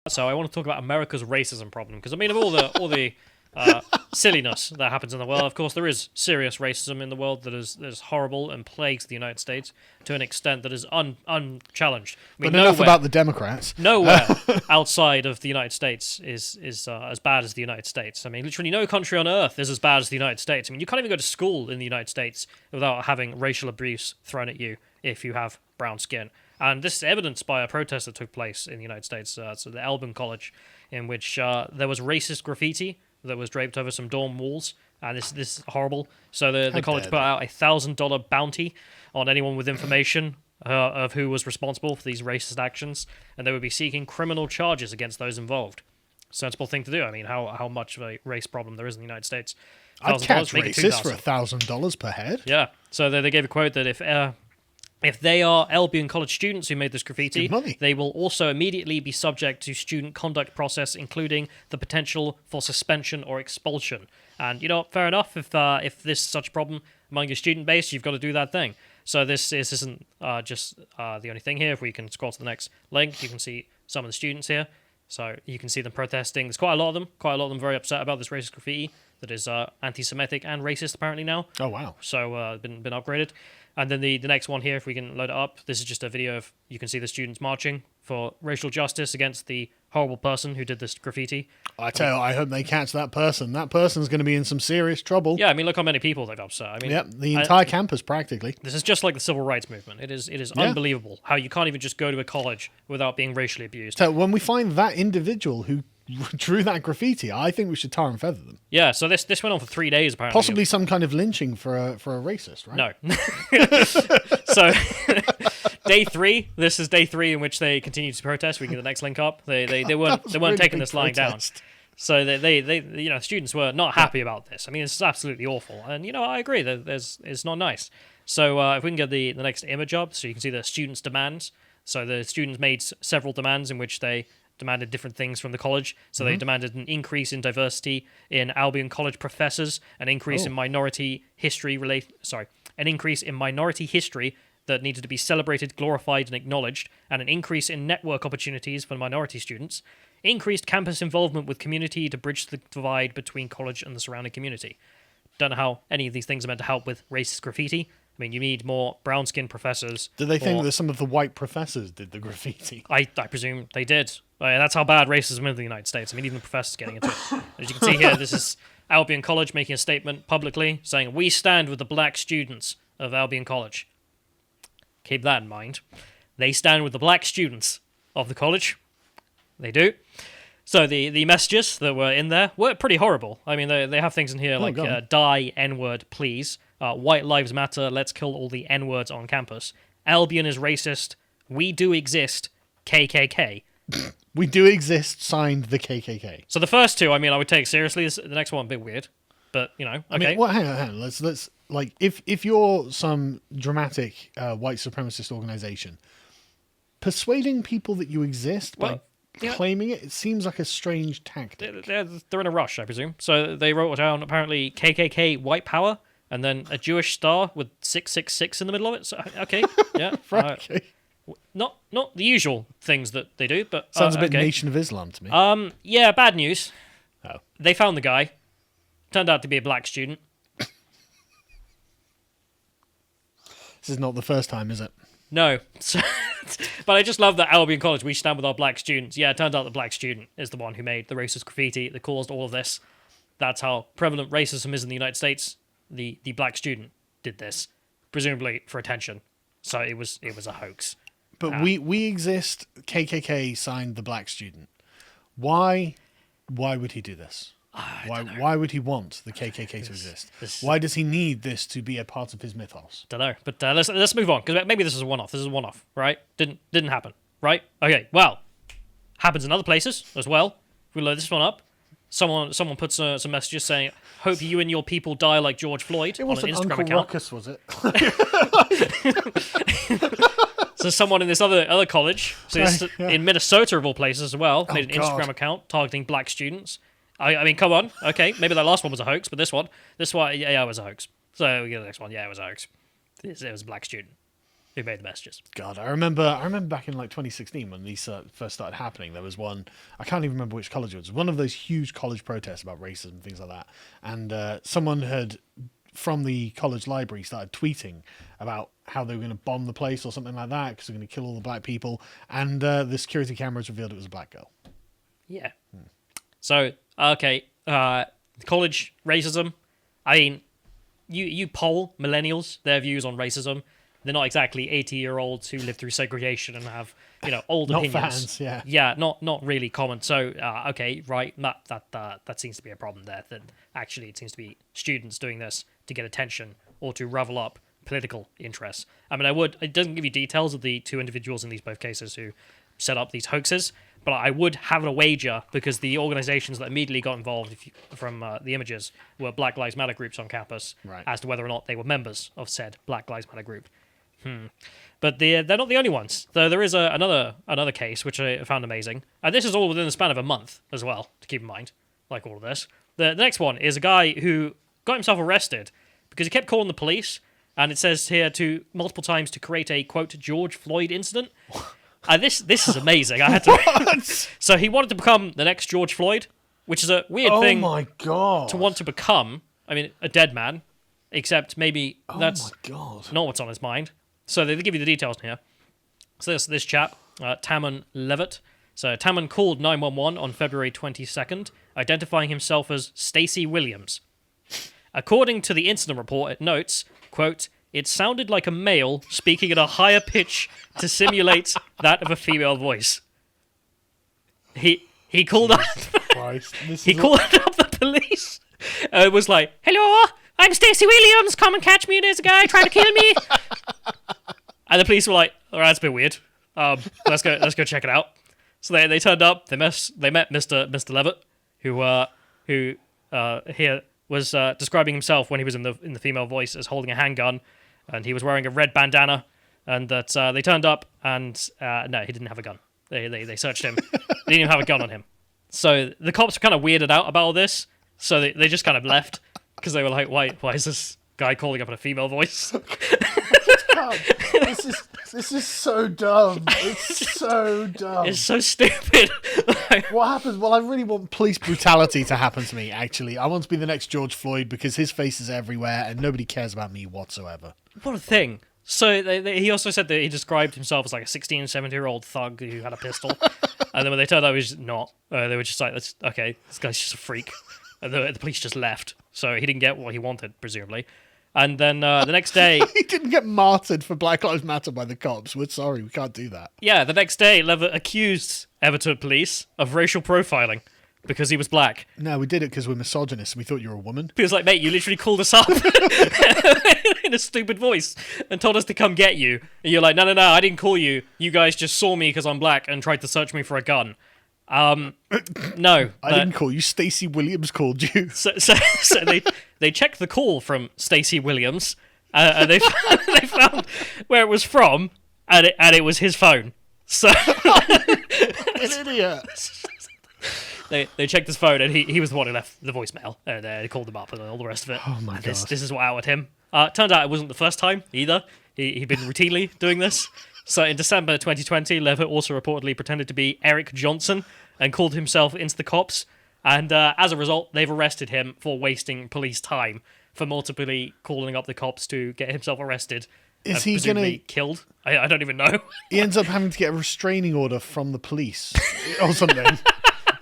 So I want to talk about America's racism problem, because I mean, of all the silliness that happens in the world, of course there is serious racism in the world that is horrible and plagues the United States to an extent that is unchallenged. I mean, But enough about the Democrats. Nowhere outside of the United States is as bad as the United States. I mean, literally no country on earth is as bad as the United States. I mean, you can't even go to school in the United States without having racial abuse thrown at you if you have brown skin. And this is evidenced by a protest that took place in the United States, so the Albion College, in which there was racist graffiti that was draped over some dorm walls. And this is horrible. So the college put out a $1,000 bounty on anyone with information of who was responsible for these racist actions, and they would be seeking criminal charges against those involved. Sensible thing to do. I mean, how much of a race problem there is in the United States. I'd catch racists for $1,000 per head. Yeah. So they gave a quote that if they are Albion College students who made this graffiti, they will also immediately be subject to student conduct process, including the potential for suspension or expulsion. And, fair enough, if this is such a problem among your student base, you've got to do that thing. So this isn't just the only thing here. If we can scroll to the next link, you can see some of the students here. So you can see them protesting. There's quite a lot of them very upset about this racist graffiti that is anti-Semitic and racist apparently now. Oh, wow. So been upgraded. And then the next one here, if we can load it up, this is just a video of, you can see the students marching for racial justice against the horrible person who did this graffiti. I tell you, I hope they catch that person. That person's going to be in some serious trouble. Yeah, I mean, look how many people they've upset. I mean, yep, the entire campus practically. This is just like the civil rights movement. It is unbelievable how you can't even just go to a college without being racially abused. So when we find that individual who drew that graffiti, I think we should tar and feather them. Yeah, so this went on for 3 days apparently. Possibly some kind of lynching for a racist, right? No. So day 3. This is day 3 in which they continued to protest. We can get the next link up. They weren't taking this lying down. So they students were not happy about this. I mean, it's absolutely awful. And I agree that it's not nice. So if we can get the next image up, so you can see the students' demands. So the students made several demands in which they demanded different things from the college. So they demanded an increase in diversity in Albion College professors, an increase in minority history that needed to be celebrated, glorified, and acknowledged, and an increase in network opportunities for minority students, increased campus involvement with community to bridge the divide between college and the surrounding community. Don't know how any of these things are meant to help with racist graffiti. I mean, you need more brown-skinned professors. Do they think that some of the white professors did the graffiti? I presume they did. That's how bad racism is in the United States. I mean, even the professors getting into it. As you can see here, this is Albion College making a statement publicly saying, "We stand with the black students of Albion College." Keep that in mind. They stand with the black students of the college. They do. So the messages that were in there were pretty horrible. I mean, they have things in here like die N-word, please. White lives matter. Let's kill all the N-words on campus. Albion is racist. We do exist. KKK. We do exist, signed the KKK. So the first two, I mean, I would take seriously. The next one, a bit weird. But, okay. I mean, hang on. Let's like, if you're some dramatic white supremacist organization, persuading people that you exist by claiming it seems like a strange tactic. They're in a rush, I presume. So they wrote down, apparently, KKK white power, and then a Jewish star with 666 in the middle of it. So, okay, yeah. Okay. Not the usual things that they do, but... Sounds a bit Nation of Islam to me. Yeah, bad news. Oh. They found the guy. Turned out to be a black student. This is not the first time, is it? No. But I just love that Albion College, we stand with our black students. Yeah, it turns out the black student is the one who made the racist graffiti that caused all of this. That's how prevalent racism is in the United States. The black student did this, presumably for attention. So it was a hoax. But we exist. KKK signed the black student. Why would he do this? Why would he want the KKK to exist? Why does he need this to be a part of his mythos? Don't know. But let's move on, because maybe this is a one-off. This is a one-off, right? Didn't happen, right? Okay. Well, happens in other places as well. If we load this one up, someone puts some messages saying, "Hope you and your people die like George Floyd" on an Instagram account. Ruckus, was it? So someone in this other college, in Minnesota of all places as well, made an Instagram account targeting black students. I mean, come on. Okay, maybe that last one was a hoax, but this one, yeah, it was a hoax. So we get the next one. Yeah, it was a hoax. It was a black student. who made the messages. God, I remember back in like 2016 when these first started happening. There was one, I can't even remember which college it was. One of those huge college protests about racism and things like that. And someone had from the college library started tweeting about how they were going to bomb the place or something like that because they're going to kill all the black people. And the security cameras revealed it was a black girl. Yeah. So okay, college racism. I mean, you poll millennials their views on racism. They're not exactly 80-year-olds who live through segregation and have, old Not opinions. fans, yeah. Yeah, not really common. So, okay, right, that seems to be a problem there. That actually it seems to be students doing this to get attention or to revel up political interests. I mean, it doesn't give you details of the two individuals in these both cases who set up these hoaxes, but I would have a wager because the organizations that immediately got involved from the images were Black Lives Matter groups on campus, Right. as to whether or not they were members of said Black Lives Matter group. But they're not the only ones. There is another case which I found amazing, and this is all within the span of a month as well. To keep in mind, like all of this, the next one is a guy who got himself arrested because he kept calling the police, and it says here to multiple times to create a quote George Floyd incident. This is amazing. I had to. So he wanted to become the next George Floyd, which is a weird thing. Oh my God. To want to become. I mean, a dead man, except maybe that's my God. not what's on his mind. So they give you the details here. So this chap, Tamon Levitt. So Tamon called 911 on February 22nd, identifying himself as Stacey Williams. According to the incident report, it notes, quote, "It sounded like a male speaking at a higher pitch to simulate that of a female voice." He called up. Christ. He called up the police. It was like, "Hello, I'm Stacey Williams. Come and catch me. There's a guy trying to kill me." And the police were like, "All right, that's a bit weird. Let's go check it out." So they turned up. They met Mr. Levitt, who here was describing himself when he was in the female voice as holding a handgun, and he was wearing a red bandana. And that they turned up, and no, he didn't have a gun. They searched him. They didn't even have a gun on him. So the cops were kind of weirded out about all this. So they just kind of left because they were like, why is this guy calling up in a female voice? This is so dumb. It's so dumb. It's so stupid. What happens? Well, I really want police brutality to happen to me, actually. I want to be the next George Floyd because his face is everywhere and nobody cares about me whatsoever. What a thing. So he also said that he described himself as like a 16, 17-year-old thug who had a pistol. And then when they turned out he was not, they were just like, this guy's just a freak. And the police just left. So he didn't get what he wanted, presumably. And then the next day... He didn't get martyred for Black Lives Matter by the cops. We're sorry, we can't do that. Yeah, the next day, Levitt accused Everton police of racial profiling because he was black. No, we did it because we're misogynists and we thought you were a woman. He was like, "Mate, you literally called us up in a stupid voice and told us to come get you." And you're like, no, I didn't call you. You guys just saw me because I'm black and tried to search me for a gun. No. I didn't call you. Stacey Williams called you. So they checked the call from Stacey Williams and they found where it was from and it was his phone. So An idiot. They checked his phone and he was the one who left the voicemail and they called him up and all the rest of it. Oh my God. This is what outed him. Turned out it wasn't the first time either. He'd been routinely doing this. So in December 2020, Levitt also reportedly pretended to be Eric Johnson and called himself into the cops. And as a result, they've arrested him for wasting police time for multiply calling up the cops to get himself arrested. Is he going to... killed? I don't even know. He ends up having to get a restraining order from the police or something.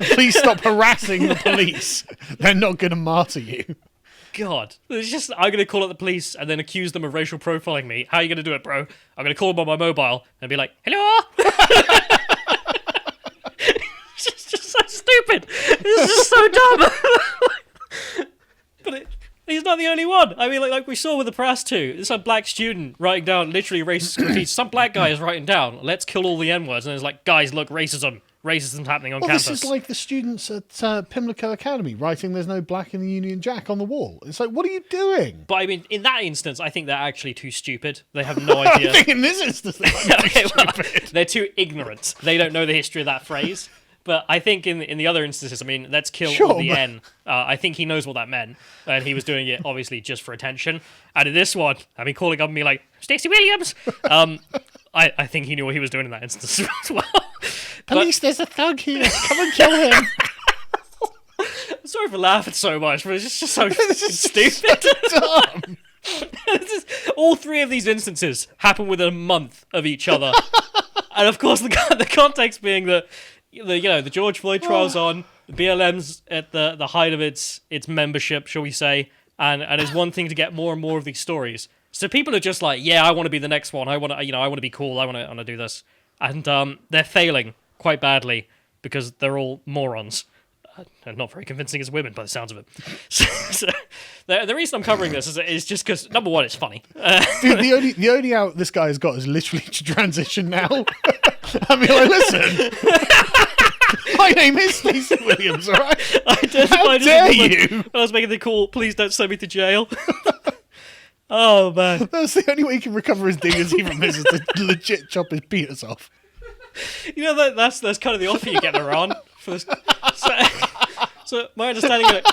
Please stop harassing the police. They're not going to martyr you. God. It's just, I'm going to call up the police and then accuse them of racial profiling me. How are you going to do it, bro? I'm going to call them on my mobile and be like, "Hello?" It's just so stupid. This is so dumb. But he's not the only one. I mean, like we saw with the press too. There's a black student writing down literally racist graffiti. Some black guy is writing down, "Let's kill all the N-words." And it's like, guys, look, racism. Racism's happening on campus. This is like the students at Pimlico Academy writing "There's no black in the Union Jack" on the wall. It's like, what are you doing? But I mean, in that instance, I think they're actually too stupid. They have no idea. I think in this instance, they're too stupid. They're too ignorant. They don't know the history of that phrase. But I think in the other instances, I mean, let's kill Sure, all the but- N. I think he knows what that meant, and he was doing it obviously just for attention. And in this one, I mean, calling up me like Stacey Williams. I think he knew what he was doing in that instance as well. Police, there's a thug here. Come and kill him. I'm sorry for laughing so much, but it's just so stupid. Dumb. All three of these instances happen within a month of each other, and of course the context being that the George Floyd trial's on, the BLM's at the height of its membership, shall we say, and it's one thing to get more and more of these stories. So people are just like, yeah, I want to be the next one. I want to be cool. I want to do this, and they're failing quite badly because they're all morons. And not very convincing as women by the sounds of it. So the reason I'm covering this is just because, number one, it's funny. Dude, the only out this guy has got is literally to transition now. I mean, like, listen. My name is Stacey Williams, alright? How dare you? I was making the call, please don't send me to jail. Oh, man. That's the only way he can recover his dignity from this is to legit chop his penis off. You know, that's kind of the offer you get in Iran. So my understanding of it...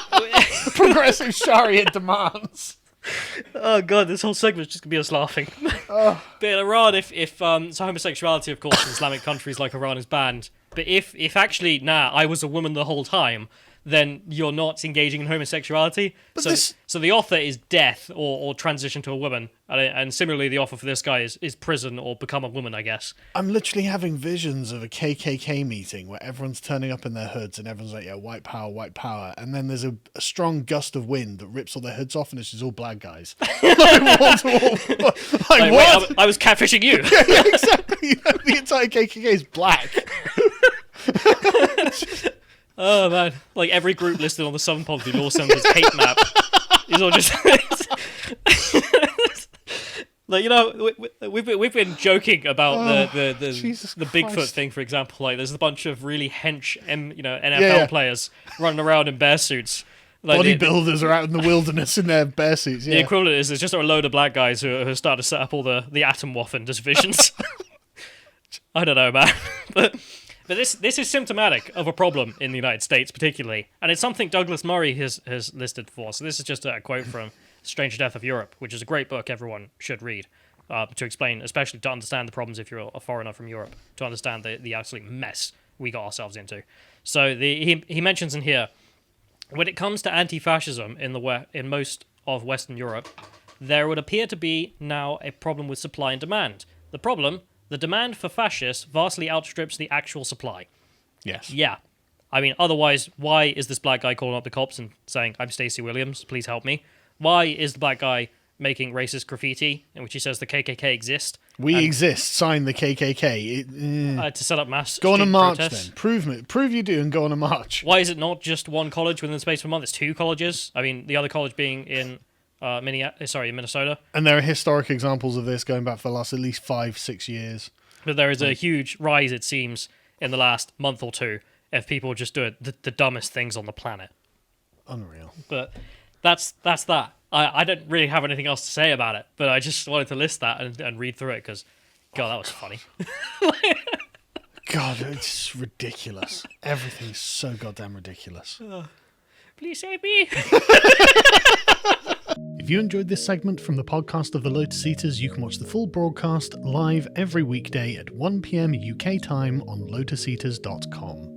Progressive Sharia demands. Oh god, this whole segment's just gonna be us laughing. But in Iran, if so homosexuality, of course, in Islamic countries like Iran is banned. But if actually, I was a woman the whole time, then you're not engaging in homosexuality. So the offer is death or transition to a woman. And similarly, the offer for this guy is prison or become a woman, I guess. I'm literally having visions of a KKK meeting where everyone's turning up in their hoods and everyone's like, yeah, white power, white power. And then there's a strong gust of wind that rips all their hoods off and it's just all black guys. Like, wall to wall. Like, what? Wait, I was catfishing you. Yeah, exactly. The entire KKK is black. Oh man, like every group listed on the Southern Poverty Law Center's hate map is all just like, you know, we've been joking about the Bigfoot thing, for example. Like, there's a bunch of really hench NFL players running around in bear suits. Like bodybuilders are out in the wilderness in their bear suits. Yeah. The equivalent is it's just a load of black guys who started to set up all the Atomwaffen divisions. I don't know, man, But this is symptomatic of a problem in the United States, particularly, and it's something Douglas Murray has listed for. So this is just a quote from Strange Death of Europe, which is a great book everyone should read to explain, especially to understand the problems if you're a foreigner from Europe, to understand the absolute mess we got ourselves into. So he mentions in here, when it comes to anti-fascism in most of Western Europe, there would appear to be now a problem with supply and demand. The problem: the demand for fascists vastly outstrips the actual supply. Yes. Yeah. I mean, otherwise, why is this black guy calling up the cops and saying, I'm Stacey Williams, please help me? Why is the black guy making racist graffiti in which he says the KKK exist? We exist, sign the KKK. To set up mass Go on a march protests. then. Prove you do and go on a march. Why is it not just one college within the space of a month? It's two colleges. I mean, the other college being in Minnesota. And there are historic examples of this going back for the last at least 5-6 years. But there is a huge rise, it seems, in the last month or two of people just doing the dumbest things on the planet. Unreal. But that's that. I don't really have anything else to say about it, but I just wanted to list that and read through it because, God, that was funny. God, it's ridiculous. Everything's so goddamn ridiculous. Please save me. If you enjoyed this segment from the podcast of the Lotus Eaters, you can watch the full broadcast live every weekday at 1 p.m. UK time on lotuseaters.com.